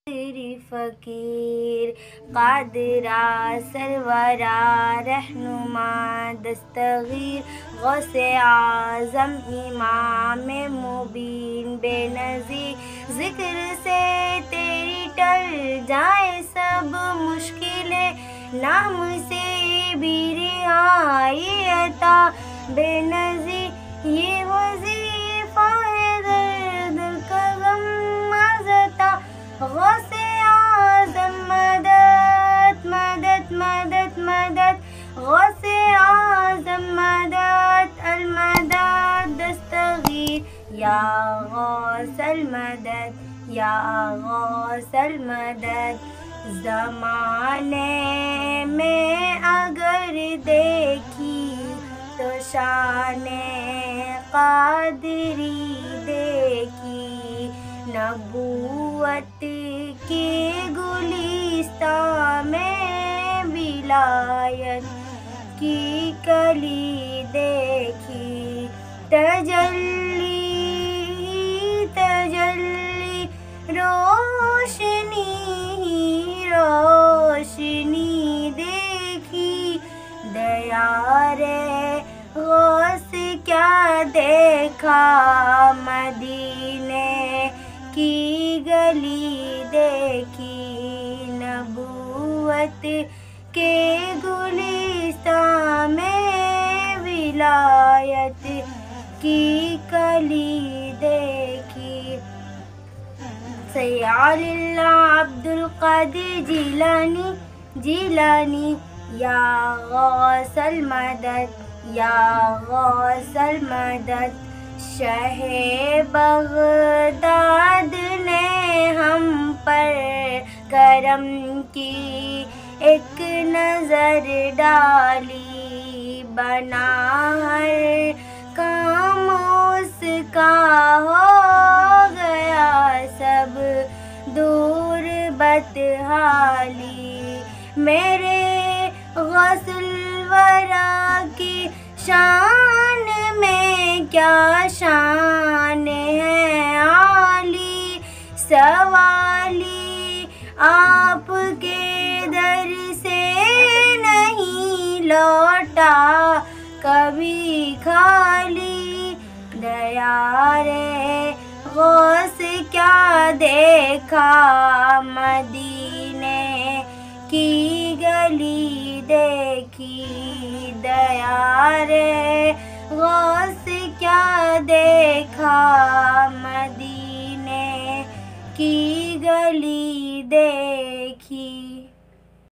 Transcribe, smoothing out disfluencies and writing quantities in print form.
تیری فقیر قادرا سرورا رہنما دستگیر غوث اعظم امام مبین بے نظیر ذکر سے تیری ٹل جائے سب مشکلیں نام سے بھی رہائی عطا بے نظیر یہ وظیفہ ہے درد کا غم عزتا غوث اعظم مدد مدد مدد مدد غوث اعظم مدد المدد دستگیر یا غوث المدد یا غوث المدد زمانے میں اگر دیکھی تو شان قادری دیکھی نبوت کی گلستان میں ولایت کی کلی دیکھی تجلی تجلی روشنی روشنی دیکھی دیار غوث کیا دیکھا مدینے کی گلی دیکھی نبوت کے گلستان میں ولایت کی کلی دیکھی سیال اللہ عبد القادر جیلانی جیلانی یا غوث المدد یا غوث المدد شاہ بغداد نے ہم پر کرم کی ایک نظر ڈالی بنا ہر کام اس کا ہو گیا سب دور بدحالی میرے غوث الورا کی شان میں کیا شان ہے عالی سوالی آپ کے در سے نہیں لوٹا کبھی خالی دیار غوث کیا دیکھا مدینے کی گلی دیکھی دیار غوث کیا دیکھا مدینے کی گلی دیکھی